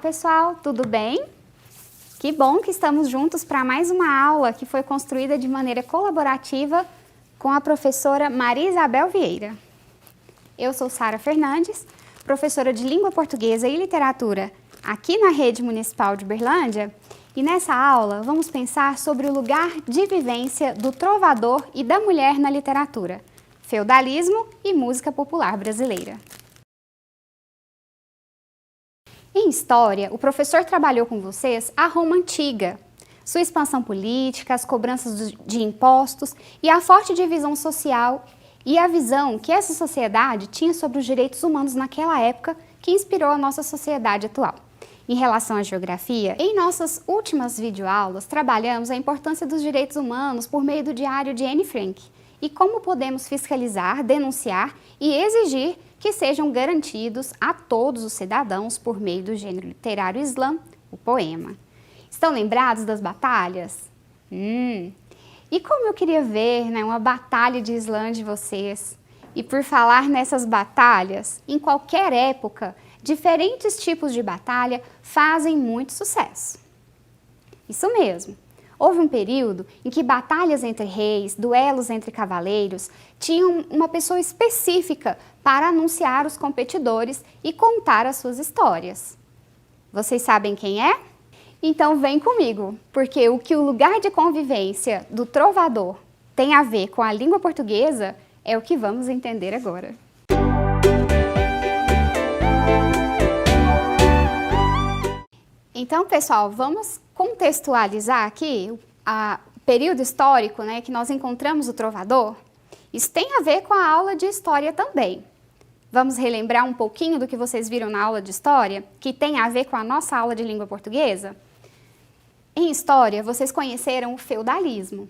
pessoal, tudo bem? Que bom que estamos juntos para mais uma aula que foi construída de maneira colaborativa com a professora Maria Isabel Vieira. Eu sou Sara Fernandes, professora de Língua Portuguesa e Literatura aqui na Rede Municipal de Uberlândia, e nessa aula vamos pensar sobre o lugar de vivência do trovador e da mulher na literatura, feudalismo e música popular brasileira. Em História, o professor trabalhou com vocês a Roma Antiga, sua expansão política, as cobranças de impostos e a forte divisão social e a visão que essa sociedade tinha sobre os direitos humanos naquela época que inspirou a nossa sociedade atual. Em relação à geografia, em nossas últimas videoaulas, trabalhamos a importância dos direitos humanos por meio do diário de Anne Frank e como podemos fiscalizar, denunciar e exigir que sejam garantidos a todos os cidadãos por meio do gênero literário islã, o poema. Estão lembrados das batalhas? E como eu queria ver, uma batalha de islã de vocês. E por falar nessas batalhas, em qualquer época, diferentes tipos de batalha fazem muito sucesso. Isso mesmo. Houve um período em que batalhas entre reis, duelos entre cavaleiros, tinham uma pessoa específica para anunciar os competidores e contar as suas histórias. Vocês sabem quem é? Então vem comigo, porque o que o lugar de convivência do trovador tem a ver com a língua portuguesa é o que vamos entender agora. Então, pessoal, vamos contextualizar aqui o período histórico, que nós encontramos o trovador. Isso tem a ver com a aula de história também. Vamos relembrar um pouquinho do que vocês viram na aula de história, que tem a ver com a nossa aula de língua portuguesa? Em história, vocês conheceram o feudalismo.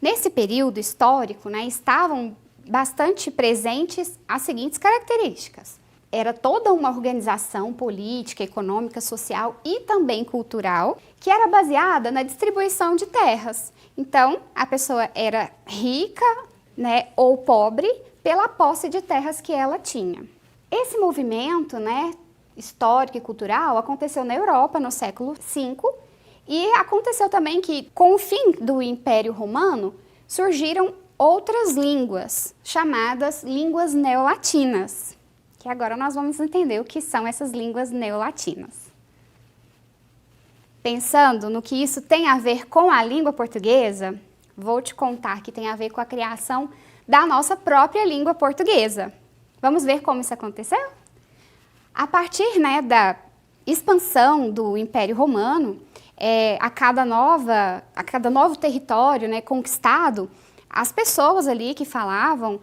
Nesse período histórico, estavam bastante presentes as seguintes características. Era toda uma organização política, econômica, social e também cultural que era baseada na distribuição de terras. Então, a pessoa era rica, ou pobre pela posse de terras que ela tinha. Esse movimento, histórico e cultural aconteceu na Europa no século V e aconteceu também que, com o fim do Império Romano, surgiram outras línguas, chamadas línguas neolatinas. Que agora nós vamos entender o que são essas línguas neolatinas. Pensando no que isso tem a ver com a língua portuguesa, vou te contar que tem a ver com a criação da nossa própria língua portuguesa. Vamos ver como isso aconteceu? A partir da expansão do Império Romano, a cada novo território conquistado, as pessoas ali que falavam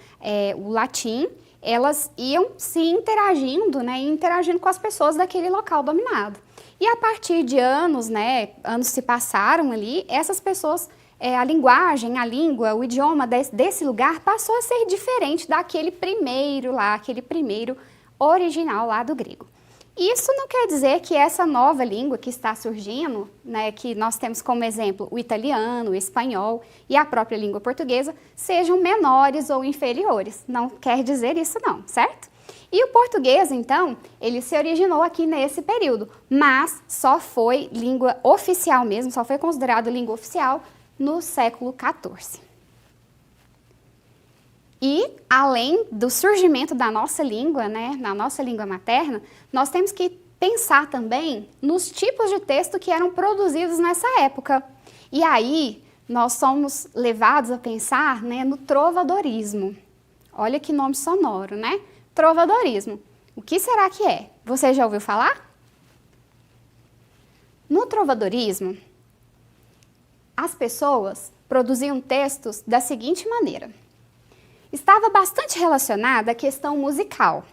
o latim, elas iam se interagindo, interagindo com as pessoas daquele local dominado. E a partir de anos, anos se passaram ali, essas pessoas, a linguagem, a língua, o idioma desse lugar passou a ser diferente daquele primeiro lá, aquele primeiro original lá do grego. Isso não quer dizer que essa nova língua que está surgindo, que nós temos como exemplo o italiano, o espanhol e a própria língua portuguesa, sejam menores ou inferiores. Não quer dizer isso não, certo? E o português, então, ele se originou aqui nesse período, mas só foi língua oficial mesmo, só foi considerado língua oficial no século XIV. E, além do surgimento da nossa língua, na nossa língua materna, nós temos que pensar também nos tipos de texto que eram produzidos nessa época. E aí, nós somos levados a pensar no trovadorismo. Olha que nome sonoro, Trovadorismo. O que será que é? Você já ouviu falar? No trovadorismo, as pessoas produziam textos da seguinte maneira. Estava bastante relacionada à questão musical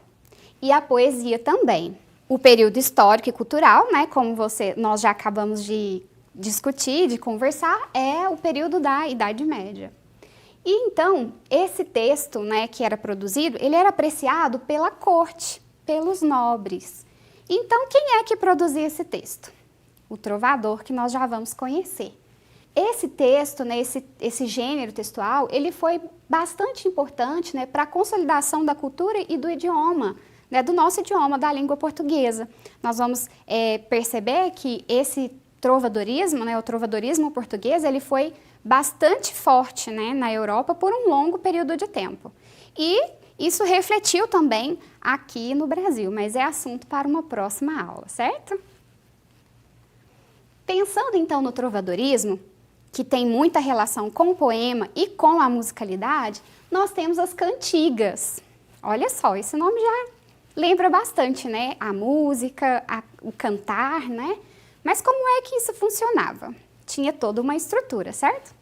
e à poesia também. O período histórico e cultural, como nós já acabamos de discutir, de conversar, é o período da Idade Média. E então, esse texto que era produzido, ele era apreciado pela corte, pelos nobres. Então, quem é que produzia esse texto? O trovador, que nós já vamos conhecer. Esse texto, esse gênero textual, ele foi bastante importante para a consolidação da cultura e do idioma né, do nosso idioma, da língua portuguesa. Nós vamos perceber que esse trovadorismo, né, o trovadorismo português, ele foi bastante forte, né, na Europa por um longo período de tempo. E isso refletiu também aqui no Brasil, mas é assunto para uma próxima aula, certo? Pensando então no trovadorismo, que tem muita relação com o poema e com a musicalidade, nós temos as cantigas. Olha só, esse nome já lembra bastante, né? A música, o cantar, né? Mas como é que isso funcionava? Tinha toda uma estrutura, certo?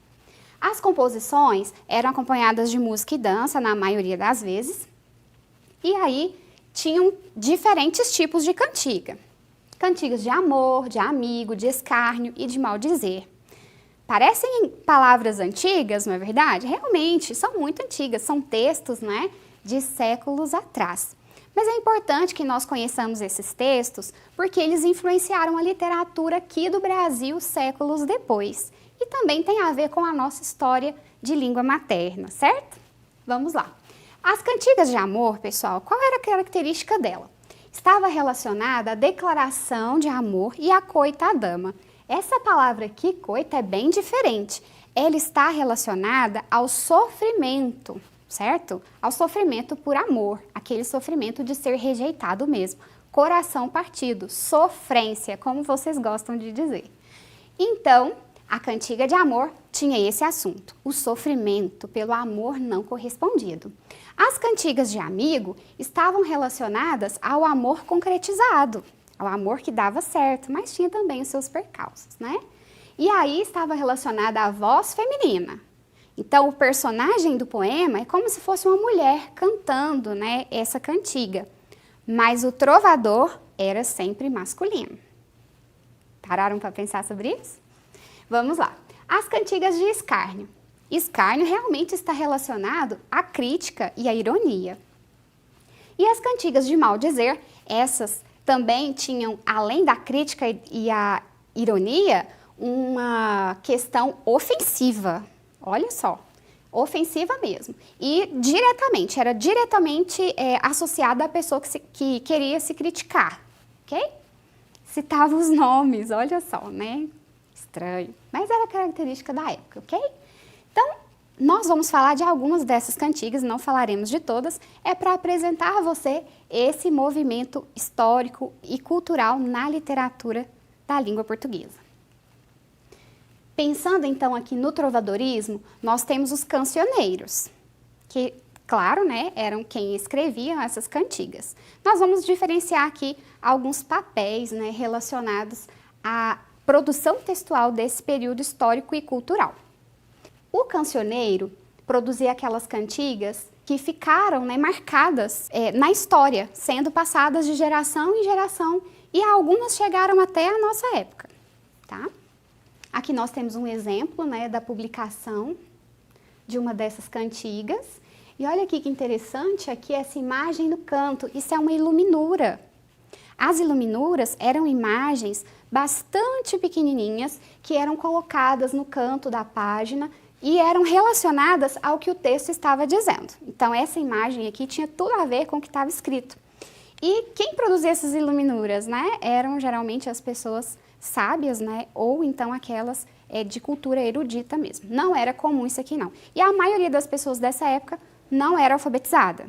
As composições eram acompanhadas de música e dança, na maioria das vezes. E aí tinham diferentes tipos de cantiga. Cantigas de amor, de amigo, de escárnio e de maldizer. Parecem palavras antigas, não é verdade? Realmente, são muito antigas, são textos, né, de séculos atrás. Mas é importante que nós conheçamos esses textos porque eles influenciaram a literatura aqui do Brasil séculos depois. E também tem a ver com a nossa história de língua materna, certo? Vamos lá. As cantigas de amor, pessoal, qual era a característica dela? Estava relacionada à declaração de amor e à coita à dama. Essa palavra aqui, coita, é bem diferente. Ela está relacionada ao sofrimento, certo? Ao sofrimento por amor, aquele sofrimento de ser rejeitado mesmo. Coração partido, sofrência, como vocês gostam de dizer. Então, a cantiga de amor tinha esse assunto, o sofrimento pelo amor não correspondido. As cantigas de amigo estavam relacionadas ao amor concretizado, ao amor que dava certo, mas tinha também os seus percalços, né? E aí estava relacionada à voz feminina. Então, o personagem do poema é como se fosse uma mulher cantando, né, essa cantiga. Mas o trovador era sempre masculino. Pararam para pensar sobre isso? Vamos lá. As cantigas de escárnio. Escárnio realmente está relacionado à crítica e à ironia. E as cantigas de maldizer, essas também tinham, além da crítica e a ironia, uma questão ofensiva. Olha só, ofensiva mesmo. E era diretamente associada à pessoa que queria se criticar, ok? Citava os nomes, olha só, né? Estranho, mas era característica da época, ok? Então, nós vamos falar de algumas dessas cantigas, não falaremos de todas, é para apresentar a você esse movimento histórico e cultural na literatura da língua portuguesa. Pensando então aqui no trovadorismo, nós temos os cancioneiros, que, claro, né, eram quem escreviam essas cantigas. Nós vamos diferenciar aqui alguns papéis, né, relacionados à produção textual desse período histórico e cultural. O cancioneiro produzia aquelas cantigas que ficaram, né, marcadas na história, sendo passadas de geração em geração, e algumas chegaram até a nossa época, tá? Aqui nós temos um exemplo, né, da publicação de uma dessas cantigas. E olha aqui que interessante, aqui essa imagem no canto, isso é uma iluminura. As iluminuras eram imagens bastante pequenininhas que eram colocadas no canto da página e eram relacionadas ao que o texto estava dizendo. Então, essa imagem aqui tinha tudo a ver com o que estava escrito. E quem produzia essas iluminuras, né, eram geralmente as pessoas sábias, né, ou então aquelas de cultura erudita mesmo. Não era comum isso aqui, não. E a maioria das pessoas dessa época não era alfabetizada.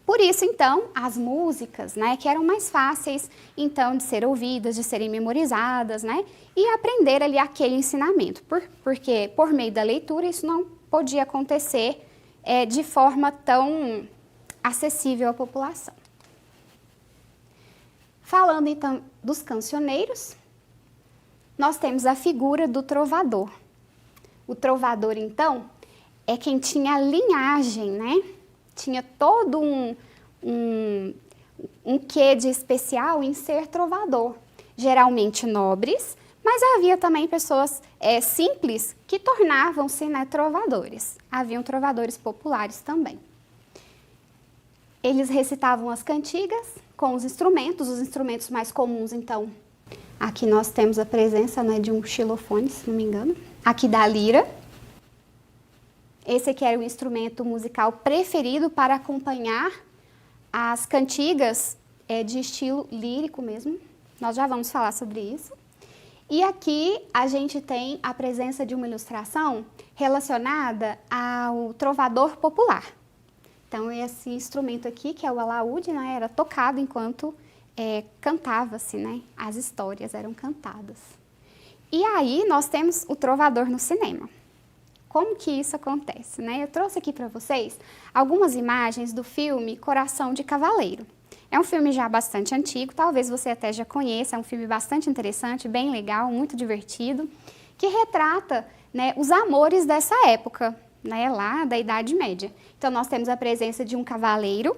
Por isso, então, as músicas, né, que eram mais fáceis, então, de ser ouvidas, de serem memorizadas, né, e aprender ali aquele ensinamento, porque por meio da leitura isso não podia acontecer de forma tão acessível à população. Falando, então, dos cancioneiros, nós temos a figura do trovador. O trovador, então, é quem tinha a linhagem, né, tinha todo um quê de especial em ser trovador. Geralmente nobres, mas havia também pessoas simples que tornavam-se, né, trovadores. Haviam trovadores populares também. Eles recitavam as cantigas com os instrumentos mais comuns, então. Aqui nós temos a presença, né, de um xilofone, se não me engano. Aqui da lira. Esse aqui era o instrumento musical preferido para acompanhar As cantigas é de estilo lírico mesmo, nós já vamos falar sobre isso. E aqui a gente tem a presença de uma ilustração relacionada ao trovador popular. Então esse instrumento aqui, que é o alaúde, né, era tocado enquanto cantava-se, né, as histórias eram cantadas. E aí nós temos o trovador no cinema. Como que isso acontece, né? Eu trouxe aqui para vocês algumas imagens do filme Coração de Cavaleiro. É um filme já bastante antigo, talvez você até já conheça, é um filme bastante interessante, bem legal, muito divertido, que retrata, né, os amores dessa época, né, lá da Idade Média. Então nós temos a presença de um cavaleiro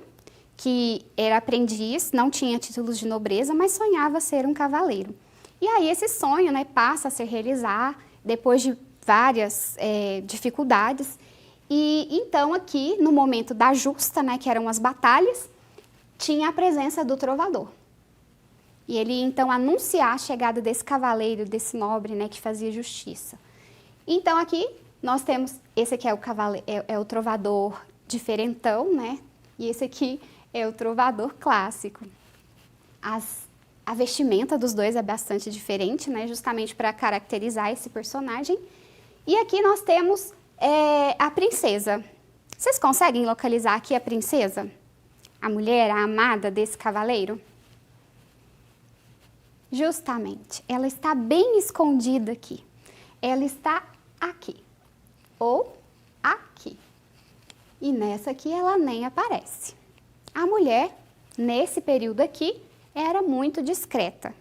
que era aprendiz, não tinha títulos de nobreza, mas sonhava ser um cavaleiro. E aí esse sonho, né, passa a se realizar depois de várias dificuldades. E então aqui, no momento da justa, né, que eram as batalhas, tinha a presença do trovador. E ele então anunciar a chegada desse cavaleiro, desse nobre, né, que fazia justiça. Então aqui nós temos, esse aqui é o cavaleiro, é o trovador diferentão, né? E esse aqui é o trovador clássico. A vestimenta dos dois é bastante diferente, né? Justamente para caracterizar esse personagem. E aqui nós temos a princesa. Vocês conseguem localizar aqui a princesa? A mulher, a amada desse cavaleiro? Justamente, ela está bem escondida aqui. Ela está aqui, ou aqui. E nessa aqui ela nem aparece. A mulher, nesse período aqui, era muito discreta.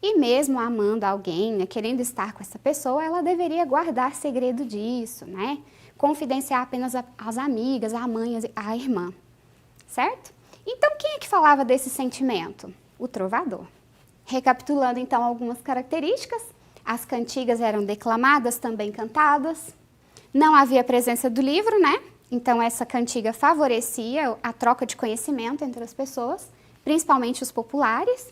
E mesmo amando alguém, né, querendo estar com essa pessoa, ela deveria guardar segredo disso, né? Confidenciar apenas às amigas, à mãe, à irmã. Certo? Então, quem é que falava desse sentimento? O trovador. Recapitulando, então, algumas características. As cantigas eram declamadas, também cantadas. Não havia presença do livro, né? Então, essa cantiga favorecia a troca de conhecimento entre as pessoas, principalmente os populares,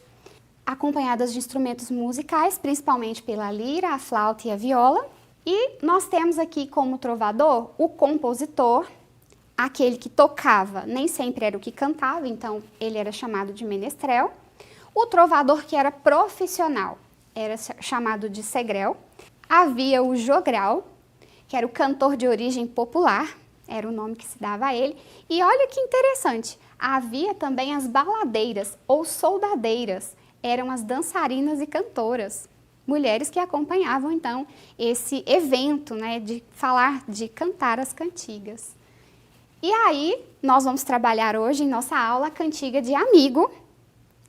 acompanhadas de instrumentos musicais, principalmente pela lira, a flauta e a viola. E nós temos aqui como trovador o compositor, aquele que tocava, nem sempre era o que cantava, então ele era chamado de menestrel. O trovador que era profissional era chamado de segrel. Havia o jogral, que era o cantor de origem popular, era o nome que se dava a ele. E olha que interessante, havia também as baladeiras ou soldadeiras, eram as dançarinas e cantoras, mulheres que acompanhavam então esse evento, né, de cantar as cantigas. E aí, nós vamos trabalhar hoje em nossa aula a cantiga de amigo,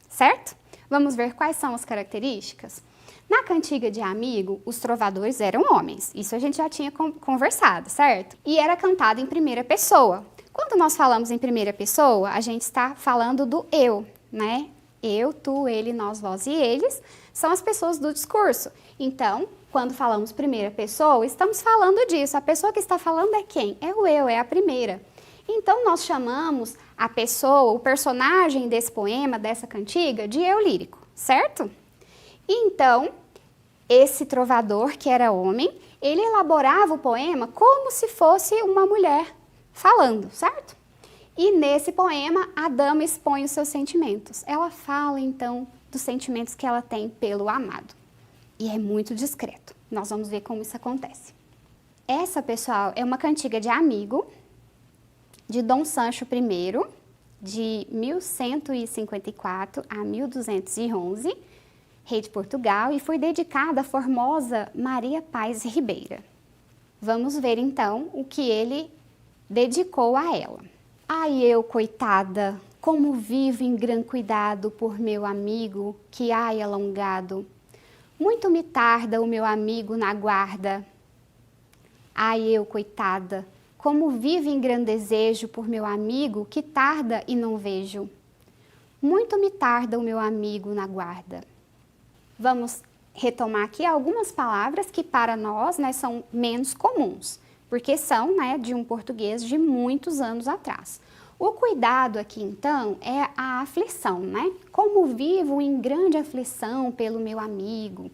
certo? Vamos ver quais são as características. Na cantiga de amigo, os trovadores eram homens, isso a gente já tinha conversado, certo? E era cantado em primeira pessoa. Quando nós falamos em primeira pessoa, a gente está falando do eu, né? Eu, tu, ele, nós, vós e eles são as pessoas do discurso. Então, quando falamos primeira pessoa, estamos falando disso. A pessoa que está falando é quem? É o eu, é a primeira. Então, nós chamamos a pessoa, o personagem desse poema, dessa cantiga, de eu lírico, certo? E então, esse trovador, que era homem, ele elaborava o poema como se fosse uma mulher falando, certo? E nesse poema, a dama expõe os seus sentimentos. Ela fala, então, dos sentimentos que ela tem pelo amado. E é muito discreto. Nós vamos ver como isso acontece. Essa, pessoal, é uma cantiga de amigo, de Dom Sancho I, de 1154 a 1211, rei de Portugal, e foi dedicada à formosa Maria Paz Ribeira. Vamos ver, então, o que ele dedicou a ela. Ai, eu, coitada, como vivo em gran cuidado por meu amigo que ai alongado. Muito me tarda o meu amigo na guarda. Ai, eu, coitada, como vivo em gran desejo por meu amigo que tarda e não vejo. Muito me tarda o meu amigo na guarda. Vamos retomar aqui algumas palavras que para nós, né, são menos comuns, porque são, né, de um português de muitos anos atrás. O cuidado aqui, então, é a aflição, né? Como vivo em grande aflição pelo meu amigo.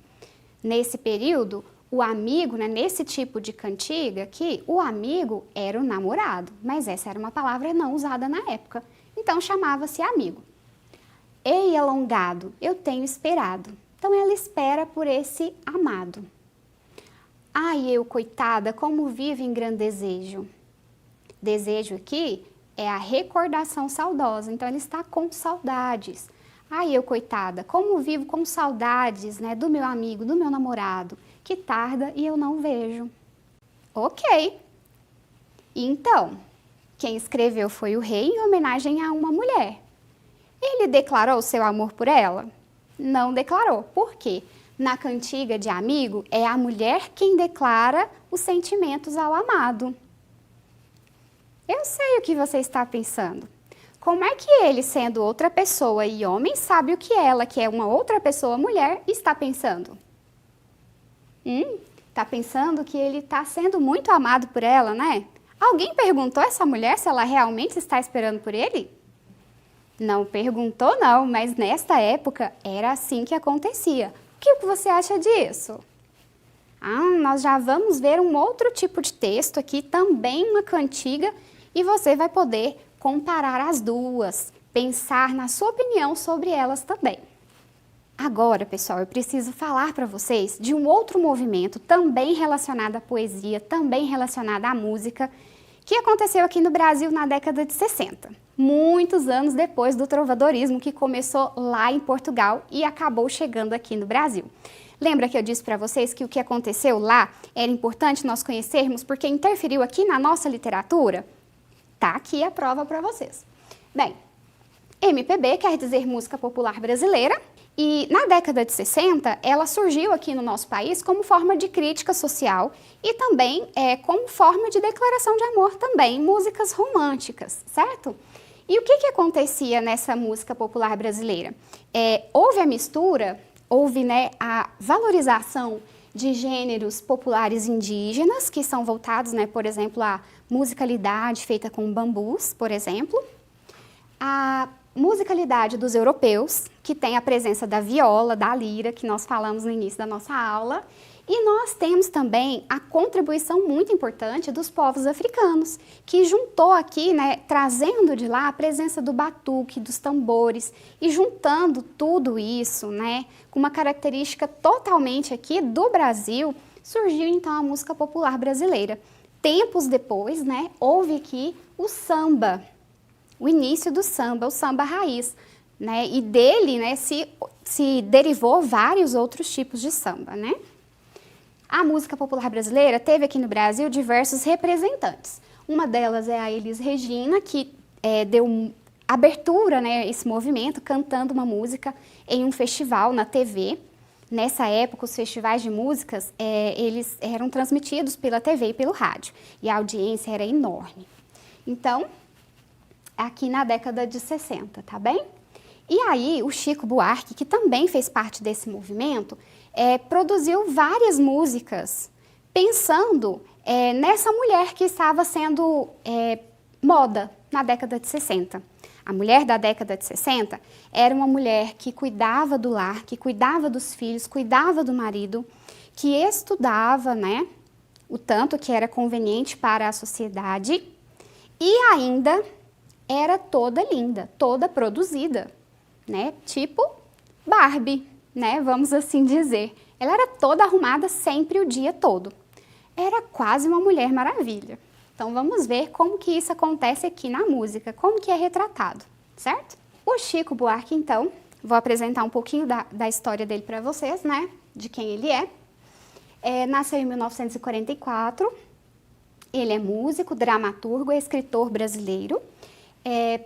Nesse período, o amigo, né, nesse tipo de cantiga aqui, o amigo era o namorado, mas essa era uma palavra não usada na época. então chamava-se amigo. Ei, alongado, eu tenho esperado. Então ela espera por esse amado. Ai, eu, coitada, como vivo em grande desejo. Desejo aqui é a recordação saudosa, então ele está com saudades. Ai, eu, coitada, como vivo com saudades, né, do meu amigo, do meu namorado, que tarda e eu não vejo. Ok. Então, quem escreveu foi o rei em homenagem a uma mulher. Ele declarou seu amor por ela? Não declarou. Por quê? Na cantiga de amigo, é a mulher quem declara os sentimentos ao amado. Eu sei o que você está pensando. Como é que ele, sendo outra pessoa e homem, sabe o que ela, que é uma outra pessoa, mulher, está pensando? Está pensando que ele está sendo muito amado por ela, né? Alguém perguntou a essa mulher se ela realmente está esperando por ele? Não perguntou não, mas nesta época era assim que acontecia. O que você acha disso? Nós já vamos ver um outro tipo de texto aqui, também uma cantiga, e você vai poder comparar as duas, pensar na sua opinião sobre elas também. Agora, pessoal, eu preciso falar para vocês de um outro movimento também relacionado à poesia, também relacionado à música, que aconteceu aqui no Brasil na década de 60, muitos anos depois do trovadorismo que começou lá em Portugal e acabou chegando aqui no Brasil. Lembra que eu disse para vocês que o que aconteceu lá era importante nós conhecermos porque interferiu aqui na nossa literatura? Tá aqui a prova para vocês. Bem, MPB quer dizer música popular brasileira, e na década de 60 ela surgiu aqui no nosso país como forma de crítica social e também como forma de declaração de amor também, músicas românticas, certo? E o que acontecia nessa música popular brasileira? Houve a mistura, houve, né, a valorização de gêneros populares indígenas, que são voltados, né, por exemplo, à musicalidade feita com bambus, por exemplo, a musicalidade dos europeus, que tem a presença da viola, da lira, que nós falamos no início da nossa aula, e nós temos também a contribuição muito importante dos povos africanos, que juntou aqui, né, trazendo de lá a presença do batuque, dos tambores, e juntando tudo isso, né, com uma característica totalmente aqui do Brasil, surgiu então a música popular brasileira. Tempos depois, né, houve aqui o samba, o início do samba, o samba raiz, né, e dele, né, se derivou vários outros tipos de samba, né. A música popular brasileira teve aqui no Brasil diversos representantes. Uma delas é a Elis Regina, que deu abertura, né, a esse movimento, cantando uma música em um festival na TV. Nessa época, os festivais de músicas, eles eram transmitidos pela TV e pelo rádio, e a audiência era enorme. Então, aqui na década de 60, tá bem? E aí, o Chico Buarque, que também fez parte desse movimento, produziu várias músicas pensando nessa mulher que estava sendo moda na década de 60. A mulher da década de 60 era uma mulher que cuidava do lar, que cuidava dos filhos, cuidava do marido, que estudava, né, o tanto que era conveniente para a sociedade e ainda era toda linda, toda produzida, né, tipo Barbie, né, vamos assim dizer. Ela era toda arrumada sempre o dia todo. Era quase uma Mulher Maravilha. Então vamos ver como que isso acontece aqui na música, como que é retratado, certo? O Chico Buarque, então, vou apresentar um pouquinho da história dele para vocês, né, de quem ele é. Nasceu em 1944, ele é músico, dramaturgo e escritor brasileiro.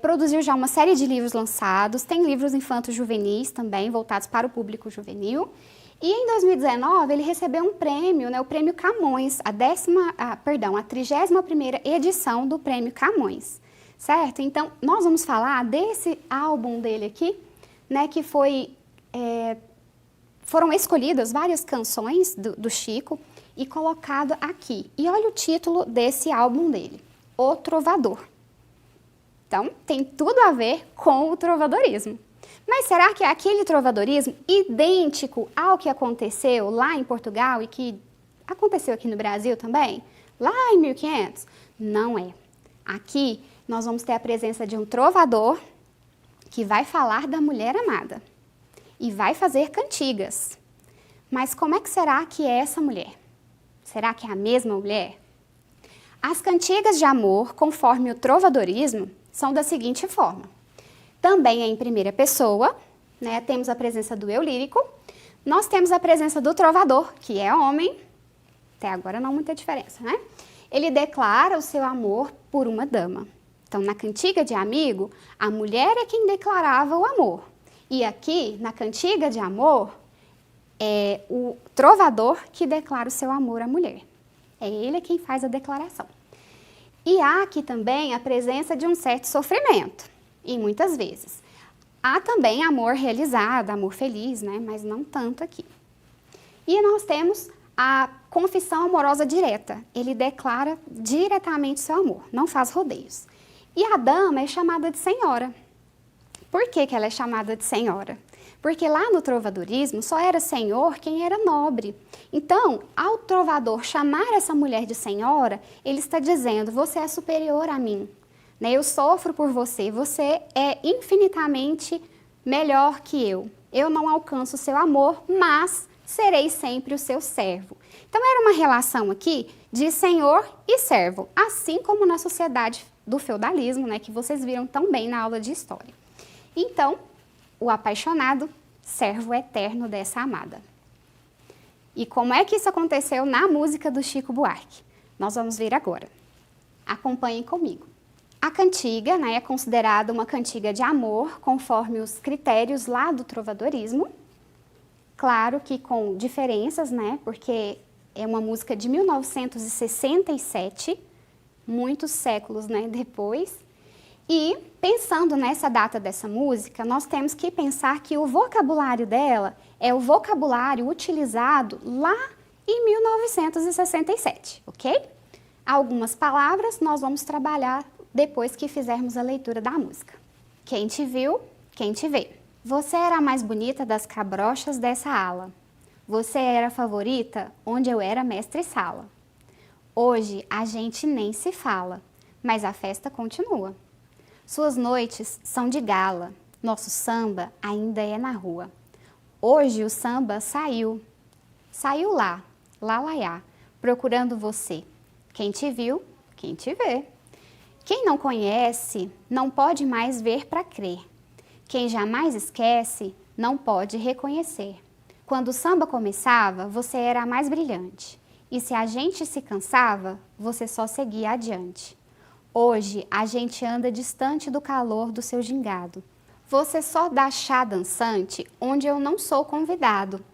Produziu já uma série de livros lançados, tem livros infanto-juvenis também, voltados para o público juvenil. E em 2019 ele recebeu um prêmio, né, o Prêmio Camões, a 31ª edição do Prêmio Camões, certo? Então, nós vamos falar desse álbum dele aqui, né, que foram escolhidas várias canções do Chico e colocado aqui. E olha o título desse álbum dele, O Trovador. Então, tem tudo a ver com o trovadorismo. Mas será que é aquele trovadorismo idêntico ao que aconteceu lá em Portugal e que aconteceu aqui no Brasil também? Lá em 1500? Não é. Aqui nós vamos ter a presença de um trovador que vai falar da mulher amada e vai fazer cantigas. Mas como é que será que é essa mulher? Será que é a mesma mulher? As cantigas de amor, conforme o trovadorismo, são da seguinte forma. Também é em primeira pessoa, né? Temos a presença do eu lírico, nós temos a presença do trovador, que é homem, até agora não muita diferença, né? Ele declara o seu amor por uma dama. Então, na cantiga de amigo, a mulher é quem declarava o amor. E aqui, na cantiga de amor, é o trovador que declara o seu amor à mulher. É ele quem faz a declaração. E há aqui também a presença de um certo sofrimento, e muitas vezes. Há também amor realizado, amor feliz, né? Mas não tanto aqui. E nós temos a confissão amorosa direta. Ele declara diretamente seu amor, não faz rodeios. E a dama é chamada de senhora. Por que ela é chamada de senhora? Porque lá no trovadorismo só era senhor quem era nobre. Então, ao trovador chamar essa mulher de senhora, ele está dizendo, você é superior a mim, né? Eu sofro por você, você é infinitamente melhor que eu. Eu não alcanço o seu amor, mas serei sempre o seu servo. Então, era uma relação aqui de senhor e servo, assim como na sociedade do feudalismo, né, que vocês viram tão bem na aula de história. Então, o apaixonado, servo eterno dessa amada. E como é que isso aconteceu na música do Chico Buarque? Nós vamos ver agora. Acompanhem comigo. A cantiga, né, é considerada uma cantiga de amor, conforme os critérios lá do trovadorismo. Claro que com diferenças, né, porque é uma música de 1967, muitos séculos, né, depois. E, pensando nessa data dessa música, nós temos que pensar que o vocabulário dela é o vocabulário utilizado lá em 1967, ok? Algumas palavras nós vamos trabalhar depois que fizermos a leitura da música. Quem te viu, quem te vê. Você era a mais bonita das cabrochas dessa ala. Você era a favorita onde eu era mestre-sala. Hoje a gente nem se fala, mas a festa continua. Suas noites são de gala, nosso samba ainda é na rua. Hoje o samba saiu lá, lá, procurando você. Quem te viu, quem te vê. Quem não conhece, não pode mais ver para crer. Quem jamais esquece, não pode reconhecer. Quando o samba começava, você era a mais brilhante. E se a gente se cansava, você só seguia adiante. Hoje, a gente anda distante do calor do seu gingado. Você só dá chá dançante onde eu não sou convidado.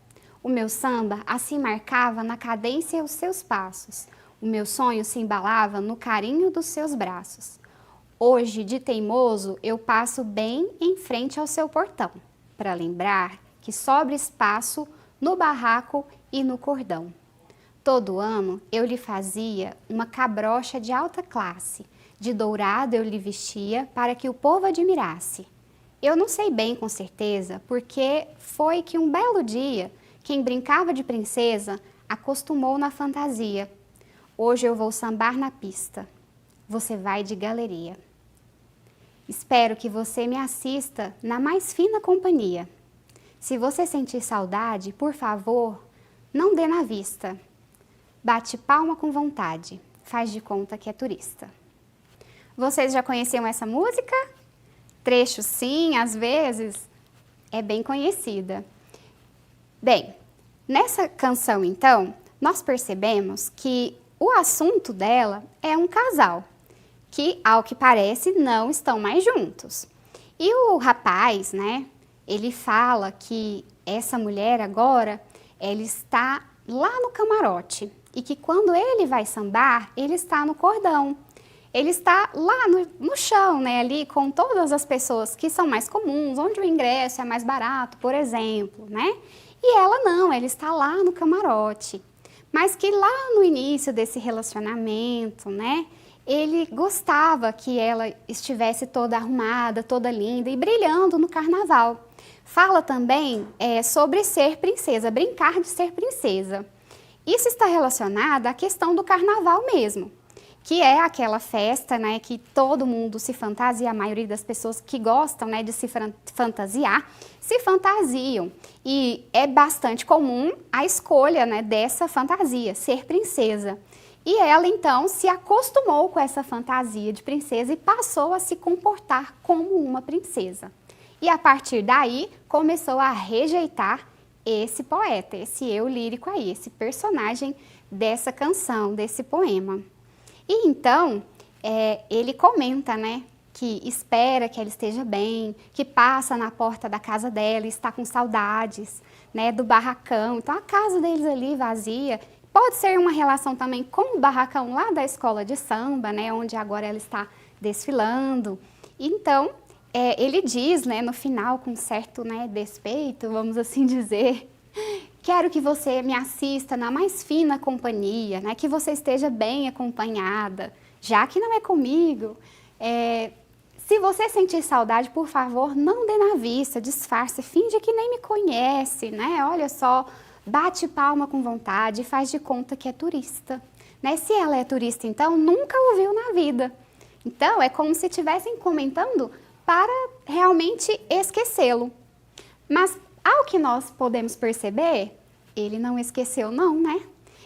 O meu samba assim marcava na cadência os seus passos. O meu sonho se embalava no carinho dos seus braços. Hoje, de teimoso, eu passo bem em frente ao seu portão, para lembrar que sobra espaço no barraco e no cordão. Todo ano eu lhe fazia uma cabrocha de alta classe, de dourado eu lhe vestia para que o povo admirasse. Eu não sei bem com certeza, porque foi que um belo dia, quem brincava de princesa acostumou na fantasia. Hoje eu vou sambar na pista, você vai de galeria. Espero que você me assista na mais fina companhia. Se você sentir saudade, por favor, não dê na vista. Bate palma com vontade, faz de conta que é turista. Vocês já conheciam essa música? Trecho sim, às vezes, é bem conhecida. Bem, nessa canção então, nós percebemos que o assunto dela é um casal, que ao que parece não estão mais juntos. E o rapaz, né, ele fala que essa mulher agora, ela está lá no camarote e que quando ele vai sambar, ele está no cordão. Ele está lá no chão, né, ali com todas as pessoas que são mais comuns, onde o ingresso é mais barato, por exemplo, né? E ela não, ela está lá no camarote. Mas que lá no início desse relacionamento, né, ele gostava que ela estivesse toda arrumada, toda linda e brilhando no carnaval. Fala também sobre ser princesa, brincar de ser princesa. Isso está relacionado à questão do carnaval mesmo. que é aquela festa, né, que todo mundo se fantasia, a maioria das pessoas que gostam, né, de se fantasiar, se fantasiam. E é bastante comum a escolha, né, dessa fantasia, ser princesa. E ela, então, se acostumou com essa fantasia de princesa e passou a se comportar como uma princesa. E a partir daí, começou a rejeitar esse poeta, esse eu lírico aí, esse personagem dessa canção, desse poema. E então, ele comenta, né, que espera que ela esteja bem, que passa na porta da casa dela e está com saudades, né, do barracão. Então, a casa deles ali vazia. Pode ser uma relação também com o barracão lá da escola de samba, né, onde agora ela está desfilando. Então, ele diz, né, no final, com certo, né, despeito, vamos assim dizer, quero que você me assista na mais fina companhia, né, que você esteja bem acompanhada, já que não é comigo. Se você sentir saudade, por favor, não dê na vista, disfarce, finge que nem me conhece, né, olha só, bate palma com vontade e faz de conta que é turista. Né? Se ela é turista, então, nunca o viu na vida. Então, é como se estivessem comentando para realmente esquecê-lo. Mas, ao que nós podemos perceber, ele não esqueceu não, né?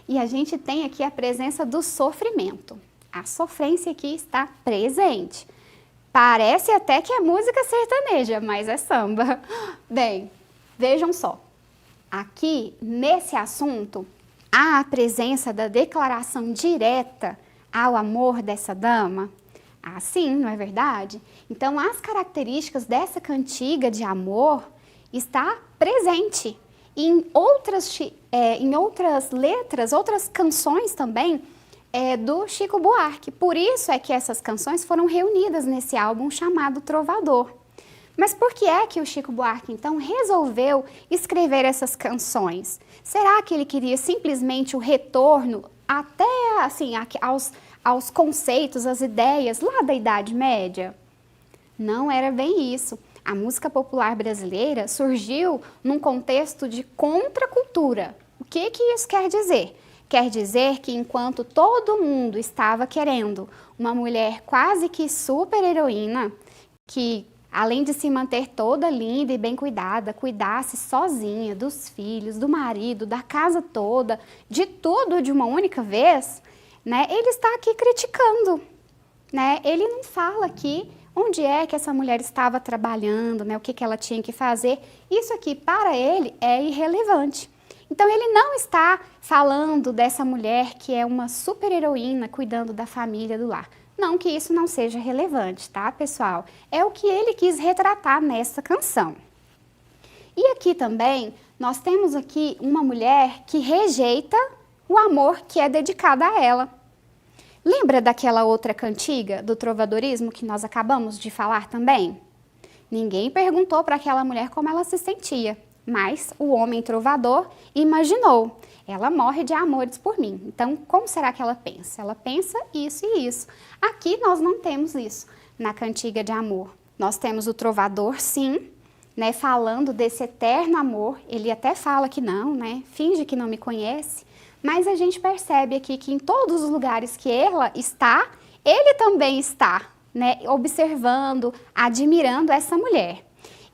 E a gente tem aqui a presença do sofrimento. A sofrência aqui está presente. Parece até que é música sertaneja, mas é samba. Bem, vejam só. Aqui, nesse assunto, há a presença da declaração direta ao amor dessa dama. Ah, sim, não é verdade? Então, as características dessa cantiga de amor está presente. E em outras letras, outras canções também do Chico Buarque. Por isso é que essas canções foram reunidas nesse álbum chamado Trovador. Mas por que é que o Chico Buarque, então, resolveu escrever essas canções? Será que ele queria simplesmente o retorno até, assim, aos conceitos, às ideias lá da Idade Média? Não era bem isso. A música popular brasileira surgiu num contexto de contracultura. O que isso quer dizer? Quer dizer que enquanto todo mundo estava querendo uma mulher quase que super-heroína, que além de se manter toda linda e bem cuidada, cuidasse sozinha dos filhos, do marido, da casa toda, de tudo de uma única vez, né? Ele está aqui criticando, né? Ele não fala aqui onde é que essa mulher estava trabalhando, né? O que ela tinha que fazer. Isso aqui, para ele, é irrelevante. Então, ele não está falando dessa mulher que é uma super-heroína cuidando da família do lar. Não que isso não seja relevante, tá, pessoal? É o que ele quis retratar nessa canção. E aqui também, nós temos aqui uma mulher que rejeita o amor que é dedicado a ela. Lembra daquela outra cantiga do trovadorismo que nós acabamos de falar também? Ninguém perguntou para aquela mulher como ela se sentia, mas o homem trovador imaginou. Ela morre de amores por mim. Então, como será que ela pensa? Ela pensa isso e isso. Aqui nós não temos isso na cantiga de amor. Nós temos o trovador, sim, né, falando desse eterno amor. Ele até fala que não, né, finge que não me conhece. Mas a gente percebe aqui que em todos os lugares que ela está, ele também está, né, observando, admirando essa mulher.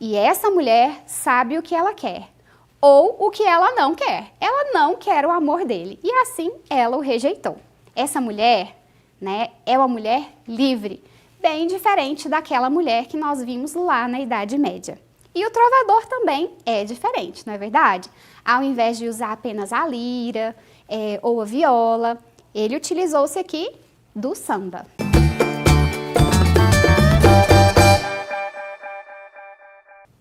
E essa mulher sabe o que ela quer. Ou o que ela não quer. Ela não quer o amor dele. E assim ela o rejeitou. Essa mulher, né, é uma mulher livre, bem diferente daquela mulher que nós vimos lá na Idade Média. E o trovador também é diferente, não é verdade? Ao invés de usar apenas a lira ou a viola, ele utilizou-se aqui do samba.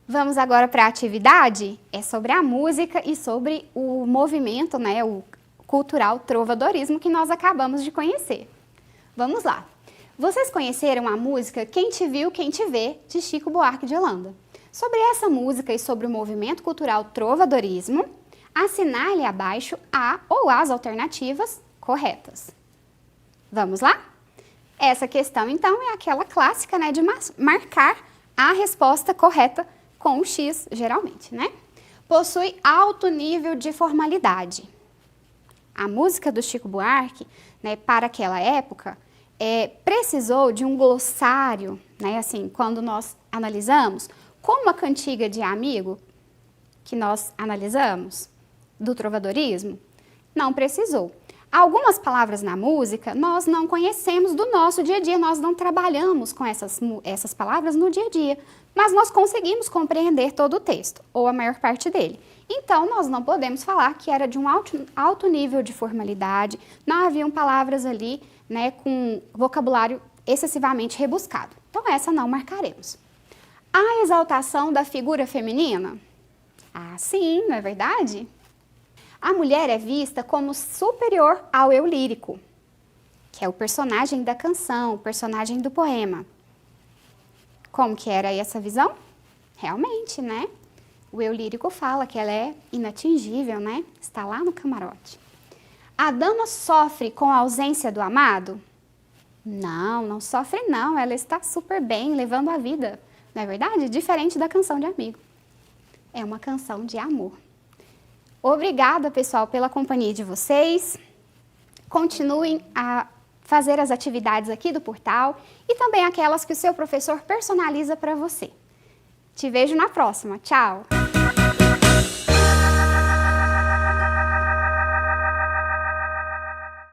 Vamos agora para a atividade, é sobre a música e sobre o movimento, né, o cultural trovadorismo que nós acabamos de conhecer. Vamos lá. Vocês conheceram a música Quem Te Viu, Quem Te Vê, de Chico Buarque de Holanda. Sobre essa música e sobre o movimento cultural trovadorismo, assinale abaixo a ou as alternativas corretas. Vamos lá? Essa questão, então, é aquela clássica, né, de marcar a resposta correta com o X, geralmente, né? Possui alto nível de formalidade. A música do Chico Buarque, né, para aquela época, precisou de um glossário, né? Assim, quando nós analisamos, como a cantiga de amigo que nós analisamos, do trovadorismo, não precisou. Algumas palavras na música nós não conhecemos do nosso dia a dia, nós não trabalhamos com essas palavras no dia a dia, mas nós conseguimos compreender todo o texto, ou a maior parte dele. Então, nós não podemos falar que era de um alto nível de formalidade, não haviam palavras ali, né, com vocabulário excessivamente rebuscado. Então, essa não marcaremos. A exaltação da figura feminina? Ah, sim, não é verdade? A mulher é vista como superior ao eu lírico, que é o personagem da canção, o personagem do poema. Como que era essa visão? Realmente, né? O eu lírico fala que ela é inatingível, né? Está lá no camarote. A dama sofre com a ausência do amado? Não, não sofre não, ela está super bem, levando a vida, não é verdade? Diferente da canção de amigo. É uma canção de amor. Obrigada, pessoal, pela companhia de vocês. Continuem a fazer as atividades aqui do portal e também aquelas que o seu professor personaliza para você. Te vejo na próxima. Tchau!